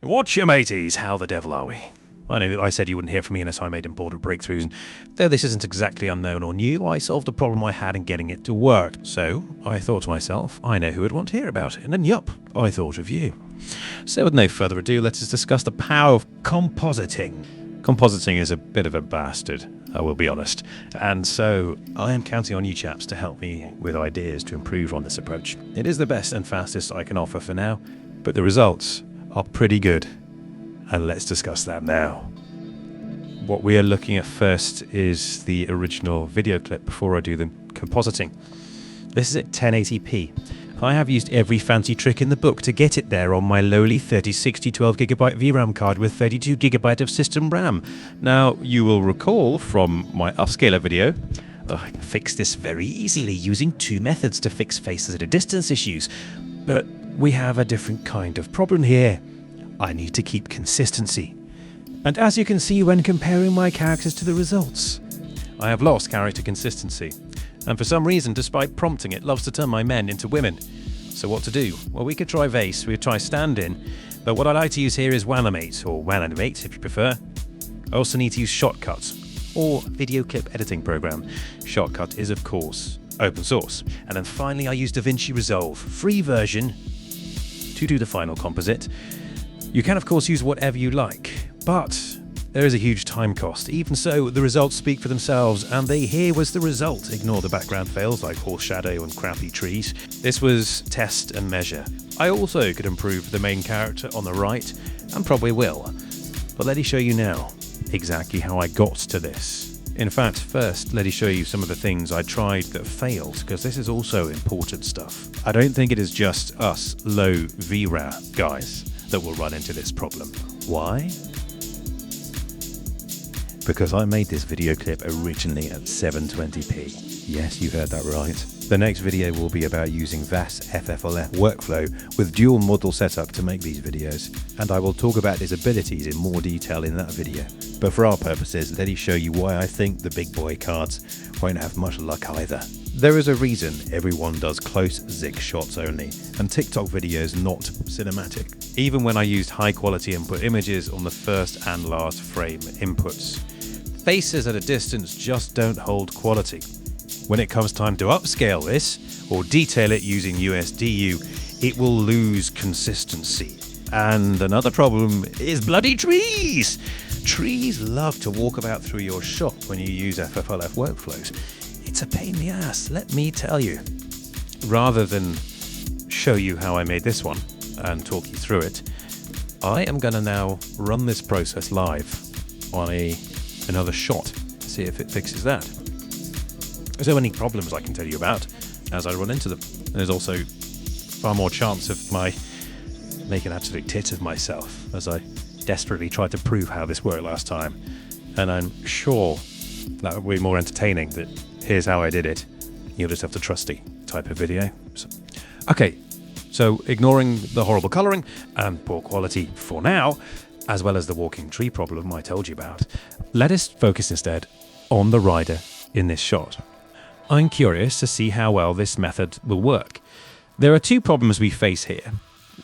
Watch your mateys, how the devil are we? I know that I said you wouldn't hear from me unless I made important breakthroughs, and though this isn't exactly unknown or new, I solved a problem I had in getting it to work. So I thought to myself, I know who would want to hear about it, and then yup, I thought of you. So with no further ado, let us discuss the power of compositing. Compositing is a bit of a bastard, I will be honest, and so I am counting on you chaps to help me with ideas to improve on this approach. It is the best and fastest I can offer for now, but the results are pretty good, and let's discuss that now. What we are looking at first is the original video clip before I do the compositing. This is at 1080p. I have used every fancy trick in the book to get it there on my lowly 3060 12GB VRAM card with 32GB of system RAM. Now, you will recall from my upscaler video, I can fix this very easily using two methods to fix faces at a distance issues. But we have a different kind of problem here. I need to keep consistency. And as you can see when comparing my characters to the results, I have lost character consistency. And for some reason, despite prompting it, loves to turn my men into women. So what to do? Well, we could try Vase, we could try stand-in, but what I like to use here is Wanimate, or Wanimate if you prefer. I also need to use Shotcut, or video clip editing program. Shotcut is, of course, open source. And then finally, I use DaVinci Resolve, free version, to do the final composite. You can, of course, use whatever you like, but there is a huge time cost. Even so, the results speak for themselves, and here was the result. Ignore the background fails like horse shadow and crappy trees. This was test and measure. I also could improve the main character on the right, and probably will. But let me show you now exactly how I got to this. In fact, first, let me show you some of the things I tried that failed, because this is also important stuff. I don't think it is just us low VRAM guys that will run into this problem. Why? Because I made this video clip originally at 720p. Yes, you heard that right. The next video will be about using VAS FFLF workflow with dual model setup to make these videos, and I will talk about its abilities in more detail in that video. But for our purposes, let me show you why I think the big boy cards won't have much luck either. There is a reason everyone does close zig shots only, and TikTok videos not cinematic. Even when I used high quality input images on the first and last frame inputs. Faces at a distance just don't hold quality. When it comes time to upscale this, or detail it using USDU, it will lose consistency. And another problem is bloody trees! Trees love to walk about through your shop when you use FFLF workflows. It's a pain in the ass, let me tell you. Rather than show you how I made this one and talk you through it, I am going to now run this process live on another shot to see if it fixes that. There's so many problems I can tell you about as I run into them. There's also far more chance of my making an absolute tit of myself as I desperately tried to prove how this worked last time. And I'm sure that would be more entertaining that here's how I did it. You'll just have to trusty type of video. So ignoring the horrible colouring and poor quality for now, as well as the walking tree problem I told you about, let us focus instead on the rider in this shot. I'm curious to see how well this method will work. There are two problems we face here.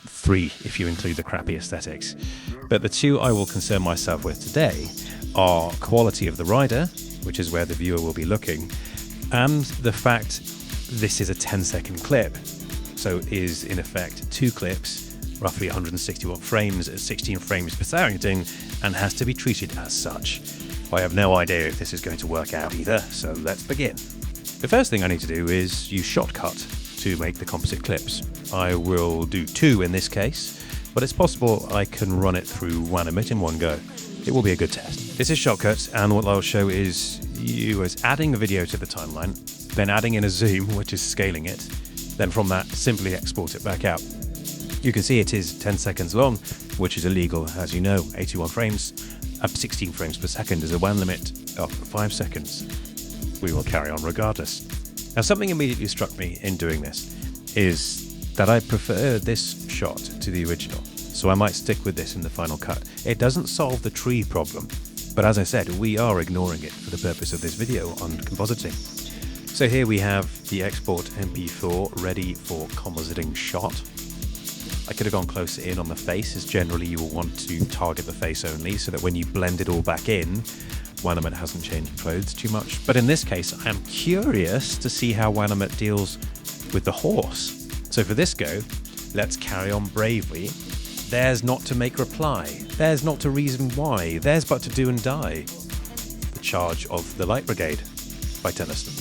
Three if you include the crappy aesthetics. But the two I will concern myself with today are quality of the rider, which is where the viewer will be looking, and the fact this is a 10-second clip. So is in effect two clips, roughly 161 frames at 16 frames per second, and has to be treated as such. I have no idea if this is going to work out either, so let's begin. The first thing I need to do is use Shotcut to make the composite clips. I will do two in this case, but it's possible I can run it through Wanimate in one go. It will be a good test. This is Shotcut, and what I'll show is you as adding a video to the timeline, then adding in a zoom, which is scaling it, then from that simply export it back out. You can see it is 10 seconds long, which is illegal, as you know. 81 frames up 16 frames per second is a WAN limit of 5 seconds. We will carry on regardless. Now, something immediately struck me in doing this is that I prefer this shot to the original, so I might stick with this in the final cut. It doesn't solve the tree problem, but as I said, we are ignoring it for the purpose of this video on compositing. So here we have the export MP4 ready for compositing shot. I could have gone closer in on the face, as generally you will want to target the face only, so that when you blend it all back in, Wanamut hasn't changed clothes too much. But in this case, I am curious to see how Wanamut deals with the horse. So for this go, let's carry on bravely. There's not to make reply. There's not to reason why. There's but to do and die. The Charge of the Light Brigade by Tennyson.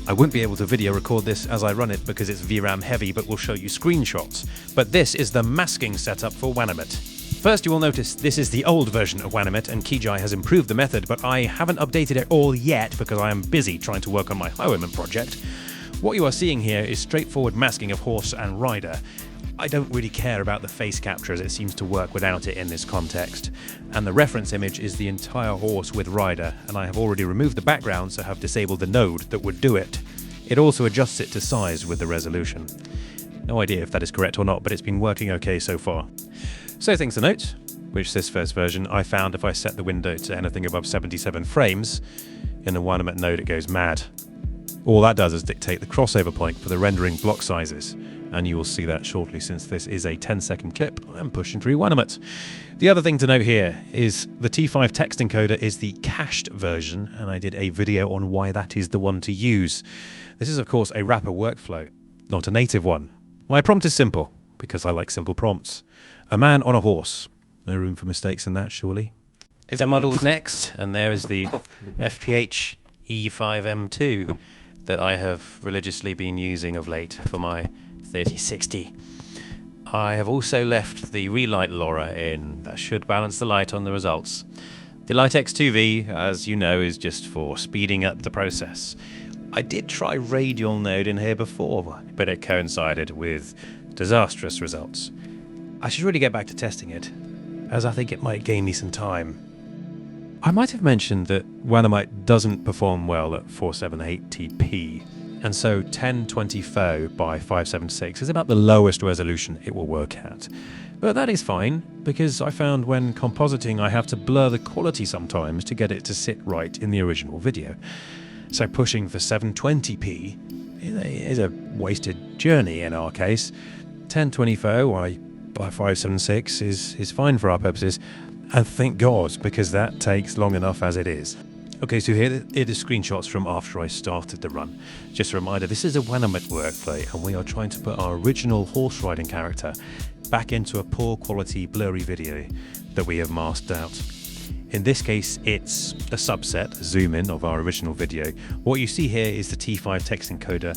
I won't be able to video record this as I run it because it's VRAM heavy, but we'll show you screenshots. But this is the masking setup for Wanamut. First, you will notice this is the old version of Wanamut, and Kijai has improved the method, but I haven't updated it all yet because I am busy trying to work on my Highwayman project. What you are seeing here is straightforward masking of horse and rider. I don't really care about the face capture as it seems to work without it in this context. And the reference image is the entire horse with rider, and I have already removed the background, so have disabled the node that would do it. It also adjusts it to size with the resolution. No idea if that is correct or not, but it's been working okay so far. So things to note, which this first version I found if I set the window to anything above 77 frames, in the Wanamut node it goes mad. All that does is dictate the crossover point for the rendering block sizes, and you will see that shortly since this is a 10-second clip I'm pushing through Wanamut. The other thing to note here is the T5 text encoder is the cached version, and I did a video on why that is the one to use. This is of course a wrapper workflow, not a native one. My prompt is simple, because I like simple prompts. A man on a horse. No room for mistakes in that, surely. Is that modelled next? And there is the FPH E5M2 that I have religiously been using of late for my 3060. I have also left the Relight LoRa in. That should balance the light on the results. The Litex 2V, as you know, is just for speeding up the process. I did try Radial Node in here before, but it coincided with disastrous results. I should really get back to testing it, as I think it might gain me some time. I might have mentioned that Wanamut doesn't perform well at 478p, and so 1024 by 576 is about the lowest resolution it will work at. But that is fine, because I found when compositing I have to blur the quality sometimes to get it to sit right in the original video. So pushing for 720p is a wasted journey in our case. 1024 by 576 is fine for our purposes. And thank God, because that takes long enough as it is. Okay, so here it is screenshots from after I started the run. Just a reminder, this is a Wanamut workflow, and we are trying to put our original horse riding character back into a poor quality blurry video that we have masked out. In this case, it's a subset, a zoom in of our original video. What you see here is the T5 text encoder,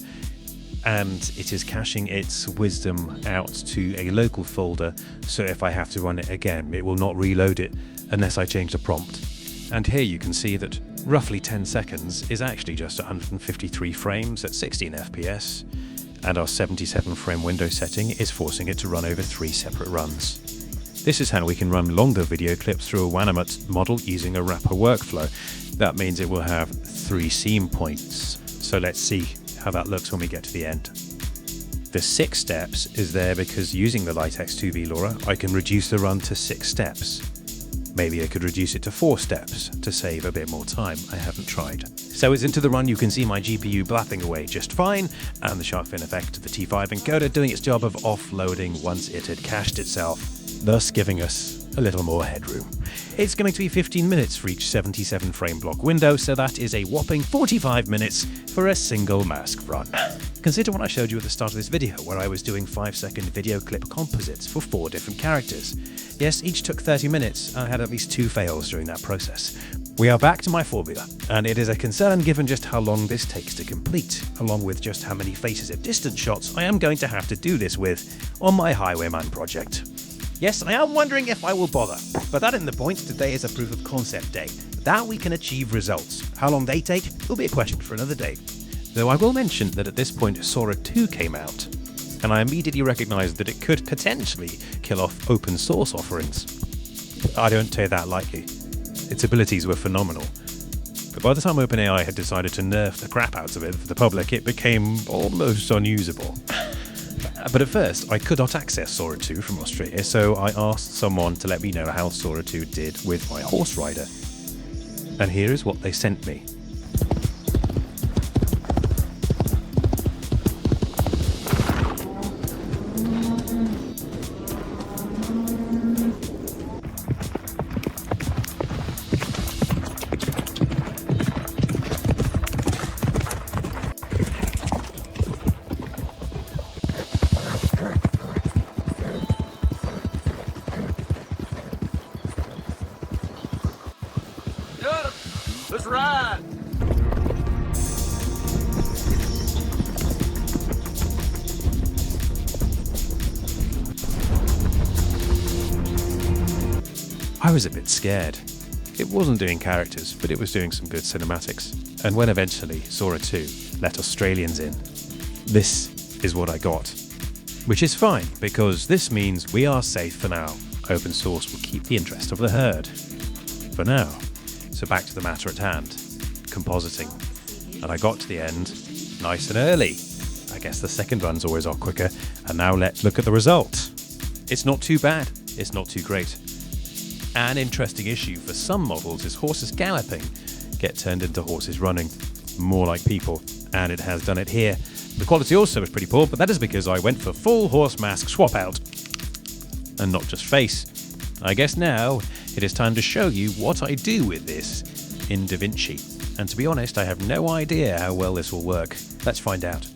and it is caching its wisdom out to a local folder, so if I have to run it again, it will not reload it unless I change the prompt. And here you can see that roughly 10 seconds is actually just 153 frames at 16 FPS, and our 77 frame window setting is forcing it to run over 3 separate runs. This is how we can run longer video clips through a Wanamut model using a wrapper workflow. That means it will have 3 seam points. So let's see how that looks when we get to the end. The 6 steps is there because using the Litex 2V LoRa, I can reduce the run to 6 steps. Maybe I could reduce it to 4 steps to save a bit more time. I haven't tried. So as into the run, you can see my GPU blapping away just fine, and the shark fin effect of the T5 encoder doing its job of offloading once it had cached itself, thus giving us a little more headroom. It's going to be 15 minutes for each 77 frame block window, so that is a whopping 45 minutes for a single mask run. Consider what I showed you at the start of this video, where I was doing 5-second video clip composites for 4 different characters. Yes, each took 30 minutes, and I had at least 2 fails during that process. We are back to my formula, and it is a concern given just how long this takes to complete, along with just how many faces of distance shots I am going to have to do this with on my Highwayman project. Yes, I am wondering if I will bother, but that isn't the point. Today is a proof of concept day. That we can achieve results. How long they take will be a question for another day. Though I will mention that at this point Sora 2 came out, and I immediately recognised that it could potentially kill off open source offerings. I don't take that lightly. Its abilities were phenomenal. But by the time OpenAI had decided to nerf the crap out of it for the public, it became almost unusable. But at first, I could not access Sora 2 from Australia, so I asked someone to let me know how Sora 2 did with my horse rider. And here is what they sent me. Let's ride! I was a bit scared. It wasn't doing characters, but it was doing some good cinematics. And when eventually Sora 2 let Australians in, this is what I got. Which is fine, because this means we are safe for now. Open source will keep the interest of the herd. For now. So back to the matter at hand. Compositing. And I got to the end nice and early. I guess the second runs always are quicker. And now let's look at the result. It's not too bad. It's not too great. An interesting issue for some models is horses galloping get turned into horses running, more like people, and it has done it here. The quality also is pretty poor, but that is because I went for full horse mask swap out, and not just face. I guess now it is time to show you what I do with this in DaVinci, and to be honest, I have no idea how well this will work. Let's find out.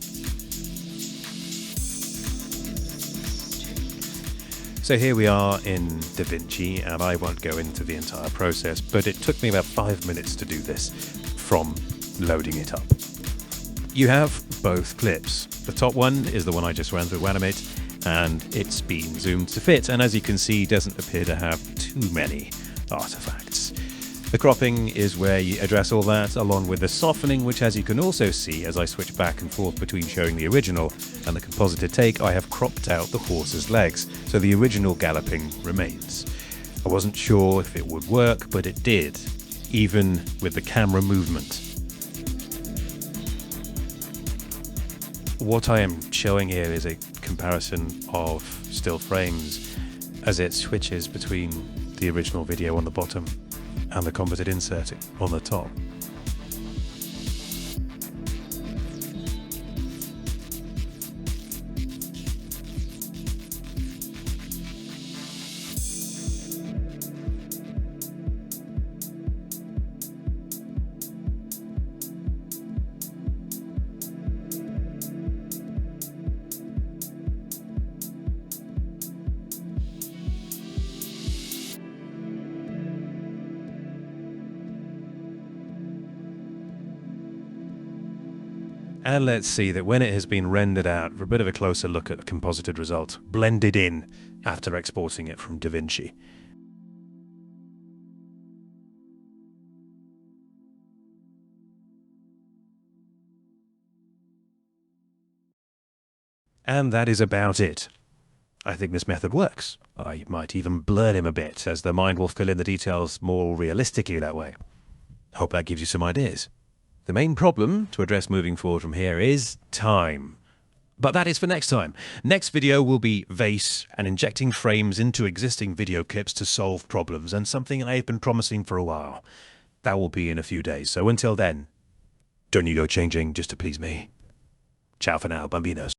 So here we are in DaVinci, and I won't go into the entire process, but it took me about 5 minutes to do this from loading it up. You have both clips. The top one is the one I just ran through Animate, and it's been zoomed to fit, and as you can see, doesn't appear to have too many artifacts. The cropping is where you address all that, along with the softening, which as you can also see as I switch back and forth between showing the original and the composited take, I have cropped out the horse's legs, so the original galloping remains. I wasn't sure if it would work, but it did, even with the camera movement. What I am showing here is a comparison of still frames as it switches between the original video on the bottom and the composite insert on the top. And let's see that when it has been rendered out, for a bit of a closer look at the composited result, blended in after exporting it from DaVinci. And that is about it. I think this method works. I might even blur him a bit, as the mind will fill in the details more realistically that way. Hope that gives you some ideas. The main problem to address moving forward from here is time. But that is for next time. Next video will be Vase and injecting frames into existing video clips to solve problems, and something I've been promising for a while. That will be in a few days, so until then, don't you go changing just to please me. Ciao for now, bambinos.